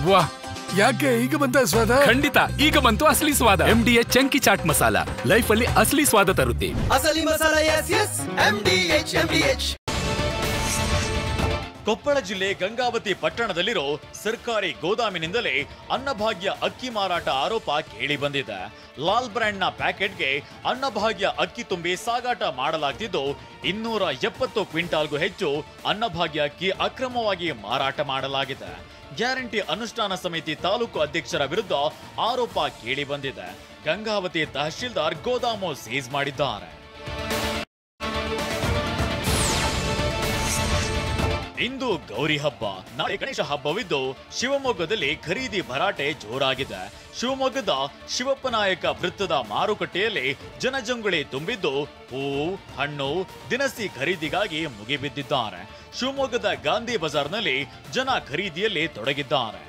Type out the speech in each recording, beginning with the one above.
ವಾಹ್, ಯಾಕೆ ಈಗ ಬಂತ ಸ್ವಾದ? ಖಂಡಿತ ಈಗ ಬಂತು ಅಸಲಿ ಸ್ವಾದ. MDH chunky chaat masala life ಅಲ್ಲಿ ಅಸಲಿ ಸ್ವಾದ ತರುತ್ತೆ. ಅಸಲಿ ಮಸಾಲ. S MDH. ಕೊಪ್ಪಳ ಜಿಲ್ಲೆ ಗಂಗಾವತಿ ಪಟ್ಟಣದಲ್ಲಿರೋ ಸರ್ಕಾರಿ ಗೋದಾಮಿನಿಂದಲೇ ಅನ್ನಭಾಗ್ಯ ಅಕ್ಕಿ ಮಾರಾಟ ಆರೋಪ ಕೇಳಿ ಬಂದಿದೆ. ಲಾಲ್ ಬ್ರ್ಯಾಂಡ್ನ ಪ್ಯಾಕೆಟ್ಗೆ ಅನ್ನಭಾಗ್ಯ ಅಕ್ಕಿ ತುಂಬಿ ಸಾಗಾಟ ಮಾಡಲಾಗ್ತಿದ್ದು 270 ಕ್ವಿಂಟಾಲ್ಗೂ ಹೆಚ್ಚು ಅನ್ನಭಾಗ್ಯ ಅಕ್ಕಿ ಅಕ್ರಮವಾಗಿ ಮಾರಾಟ ಮಾಡಲಾಗಿದೆ. ಗ್ಯಾರಂಟಿ ಅನುಷ್ಠಾನ ಸಮಿತಿ ತಾಲೂಕು ಅಧ್ಯಕ್ಷರ ವಿರುದ್ಧ ಆರೋಪ ಕೇಳಿ ಬಂದಿದೆ. ಗಂಗಾವತಿ ತಹಶೀಲ್ದಾರ್ ಗೋದಾಮು ಸೀಸ್ ಮಾಡಿದ್ದಾರೆ. ಇಂದು ಗೌರಿ ಹಬ್ಬ, ನಾಳೆ ಗಣೇಶ ಹಬ್ಬವಿದ್ದು ಶಿವಮೊಗ್ಗದಲ್ಲಿ ಖರೀದಿ ಭರಾಟೆ ಜೋರಾಗಿದೆ. ಶಿವಮೊಗ್ಗದ ಶಿವಪ್ಪನಾಯಕ ವೃತ್ತದ ಮಾರುಕಟ್ಟೆಯಲ್ಲಿ ಜನಜಂಗುಳಿ ತುಂಬಿದ್ದು ಹೂವು, ಹಣ್ಣು, ದಿನಸಿ ಖರೀದಿಗಾಗಿ ಮುಗಿಬಿದ್ದಿದ್ದಾರೆ. ಶಿವಮೊಗ್ಗದ ಗಾಂಧಿ ಬಜಾರ್ನಲ್ಲಿ ಜನ ಖರೀದಿಯಲ್ಲಿ ತೊಡಗಿದ್ದಾರೆ.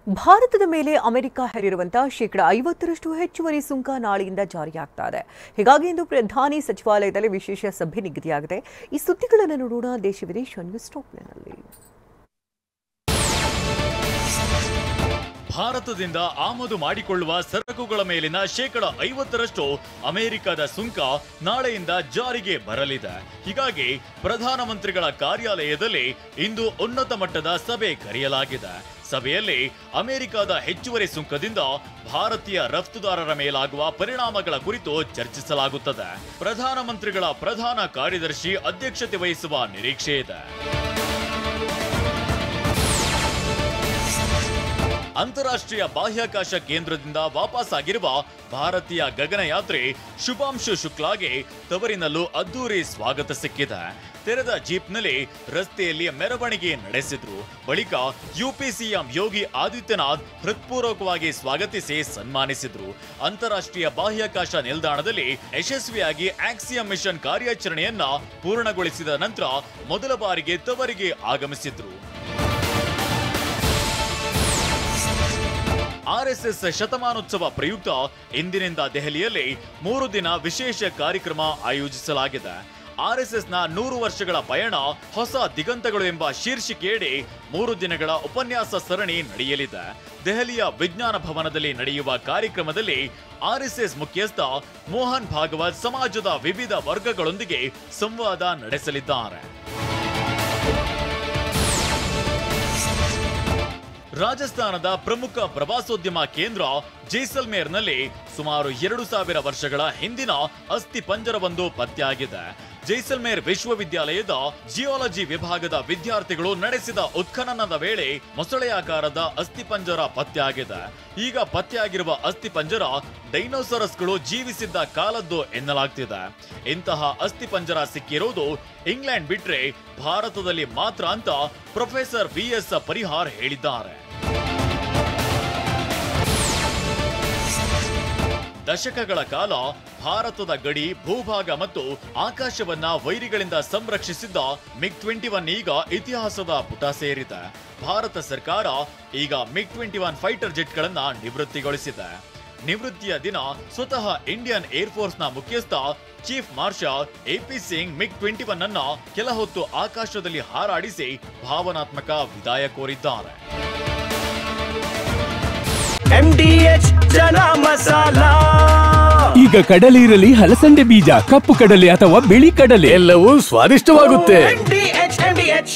ಭಾರತದ ಮೇಲೆ ಅಮೆರಿಕ ಹೇರಿರುವಂತಹ ಶೇಕಡ 50ರಷ್ಟು ಹೆಚ್ಚುವರಿ ಸುಂಕ ನಾಳೆಯಿಂದ ಜಾರಿಯಾಗ್ತಾ ಇದೆ. ಹೀಗಾಗಿ ಇಂದು ಪ್ರಧಾನಿ ಸಚಿವಾಲಯದಲ್ಲಿ ವಿಶೇಷ ಸಭೆ ನಿಗದಿಯಾಗಿದೆ. ಈ ಸುದ್ದಿಗಳನ್ನು ನೋಡೋಣ ದೇಶ ವಿದೇಶ ನ್ಯೂಸ್ ಟಾಪ್ನಲ್ಲಿ. ಭಾರತದಿಂದ ಆಮದು ಮಾಡಿಕೊಳ್ಳುವ ಸರಕುಗಳ ಮೇಲಿನ ಶೇಕಡ 50ರಷ್ಟು ಅಮೆರಿಕದ ಸುಂಕ ನಾಳೆಯಿಂದ ಜಾರಿಗೆ ಬರಲಿದೆ. ಹೀಗಾಗಿ ಪ್ರಧಾನಮಂತ್ರಿಗಳ ಕಾರ್ಯಾಲಯದಲ್ಲಿ ಇಂದು ಉನ್ನತ ಮಟ್ಟದ ಸಭೆ ಕರೆಯಲಾಗಿದೆ. ಸಭೆಯಲ್ಲಿ ಅಮೆರಿಕದ ಹೆಚ್ಚುವರಿ ಸುಂಕದಿಂದ ಭಾರತೀಯ ರಫ್ತುದಾರರ ಮೇಲಾಗುವ ಪರಿಣಾಮಗಳ ಕುರಿತು ಚರ್ಚಿಸಲಾಗುತ್ತದೆ. ಪ್ರಧಾನಮಂತ್ರಿಗಳ ಪ್ರಧಾನ ಕಾರ್ಯದರ್ಶಿ ಅಧ್ಯಕ್ಷತೆ ವಹಿಸುವ ನಿರೀಕ್ಷೆ ಇದೆ. ಅಂತಾರಾಷ್ಟ್ರೀಯ ಬಾಹ್ಯಾಕಾಶ ಕೇಂದ್ರದಿಂದ ವಾಪಸ್ಸಾಗಿರುವ ಭಾರತೀಯ ಗಗನಯಾತ್ರಿ ಶುಭಾಂಶು ಶುಕ್ಲಾಗೆ ತವರಿನಲ್ಲೂ ಅದ್ದೂರಿ ಸ್ವಾಗತ ಸಿಕ್ಕಿದೆ. ತೆರೆದ ಜೀಪ್ನಲ್ಲಿ ರಸ್ತೆಯಲ್ಲಿ ಮೆರವಣಿಗೆ ನಡೆಸಿದ್ರು. ಬಳಿಕ ಯುಪಿ ಸಿಎಂ ಯೋಗಿ ಆದಿತ್ಯನಾಥ್ ಹೃತ್ಪೂರ್ವಕವಾಗಿ ಸ್ವಾಗತಿಸಿ ಸನ್ಮಾನಿಸಿದ್ರು. ಅಂತಾರಾಷ್ಟ್ರೀಯ ಬಾಹ್ಯಾಕಾಶ ನಿಲ್ದಾಣದಲ್ಲಿ ಯಶಸ್ವಿಯಾಗಿ ಆಕ್ಸಿಯಂ ಮಿಷನ್ ಕಾರ್ಯಾಚರಣೆಯನ್ನ ಪೂರ್ಣಗೊಳಿಸಿದ ನಂತರ ಮೊದಲ ಬಾರಿಗೆ ತವರಿಗೆ ಆಗಮಿಸಿದ್ರು. RSS ಶತಮಾನೋತ್ಸವ ಪ್ರಯುಕ್ತ ಇಂದಿನಿಂದ ದೆಹಲಿಯಲ್ಲಿ 3 ದಿನ ವಿಶೇಷ ಕಾರ್ಯಕ್ರಮ ಆಯೋಜಿಸಲಾಗಿದೆ. RSSನ 100 ವರ್ಷಗಳ ಪಯಣ ಹೊಸ ದಿಗಂತಗಳು ಎಂಬ ಶೀರ್ಷಿಕೆಯಡಿ 3 ದಿನಗಳ ಉಪನ್ಯಾಸ ಸರಣಿ ನಡೆಯಲಿದೆ. ದೆಹಲಿಯ ವಿಜ್ಞಾನ ಭವನದಲ್ಲಿ ನಡೆಯುವ ಕಾರ್ಯಕ್ರಮದಲ್ಲಿ RSS ಮುಖ್ಯಸ್ಥ ಮೋಹನ್ ಭಾಗವತ್ ಸಮಾಜದ ವಿವಿಧ ವರ್ಗಗಳೊಂದಿಗೆ ಸಂವಾದ ನಡೆಸಲಿದ್ದಾರೆ. ರಾಜಸ್ಥಾನದ ಪ್ರಮುಖ ಪ್ರವಾಸೋದ್ಯಮ ಕೇಂದ್ರ ಜೈಸಲ್ಮೇರ್ನಲ್ಲಿ ಸುಮಾರು 2000 ವರ್ಷಗಳ ಹಿಂದಿನ ಅಸ್ಥಿ ಪಂಜರವೊಂದು ಪತ್ತೆಯಾಗಿದೆ. ಜೈಸಲ್ಮೇರ್ ವಿಶ್ವವಿದ್ಯಾಲಯದ ಜಿಯಾಲಜಿ ವಿಭಾಗದ ವಿದ್ಯಾರ್ಥಿಗಳು ನಡೆಸಿದ ಉತ್ಖನನದ ವೇಳೆ ಮೊಸಳೆಯಾಕಾರದ ಅಸ್ಥಿಪಂಜರ ಪತ್ತೆಯಾಗಿದೆ. ಈಗ ಪತ್ತೆಯಾಗಿರುವ ಅಸ್ಥಿಪಂಜರ ಡೈನೋಸಾರಸ್ಗಳು ಜೀವಿಸಿದ್ದ ಕಾಲದ್ದು ಎನ್ನಲಾಗ್ತಿದೆ. ಇಂತಹ ಅಸ್ಥಿಪಂಜರ ಸಿಕ್ಕಿರುವುದು ಇಂಗ್ಲೆಂಡ್ ಬಿಟ್ರೆ ಭಾರತದಲ್ಲಿ ಮಾತ್ರ ಅಂತ ಪ್ರೊಫೆಸರ್ VS ಪರಿಹಾರ್ ಹೇಳಿದ್ದಾರೆ. ದಶಕಗಳ ಕಾಲ ಭಾರತದ ಗಡಿ, ಭೂಭಾಗ ಮತ್ತು ಆಕಾಶವನ್ನ ವೈರಿಗಳಿಂದ ಸಂರಕ್ಷಿಸಿದ್ದ MiG-21 ಈಗ ಇತಿಹಾಸದ ಪುಟ ಸೇರಿದೆ. ಭಾರತ ಸರ್ಕಾರ ಈಗ MiG-21 ಫೈಟರ್ ಜೆಟ್ಗಳನ್ನ ನಿವೃತ್ತಿಗೊಳಿಸಿದೆ. ನಿವೃತ್ತಿಯ ದಿನ ಸ್ವತಃ ಇಂಡಿಯನ್ ಏರ್ಫೋರ್ಸ್ನ ಮುಖ್ಯಸ್ಥ chief marshal AP Singh MiG-21 ಅನ್ನ ಕೆಲ ಹೊತ್ತು ಆಕಾಶದಲ್ಲಿ ಹಾರಾಡಿಸಿ ಭಾವನಾತ್ಮಕ ವಿದಾಯ ಕೋರಿದ್ದಾರೆ. MDH ಚನ ಮಸಾಲ. ಈಗ ಕಡಲೆ ಇರಲಿ, ಹಲಸಂಡೆ ಬೀಜ, ಕಪ್ಪು ಕಡಲೆ ಅಥವಾ ಬಿಳಿ ಕಡಲೆ, ಎಲ್ಲವೂ ಸ್ವಾದಿಷ್ಟವಾಗುತ್ತೆ. MDH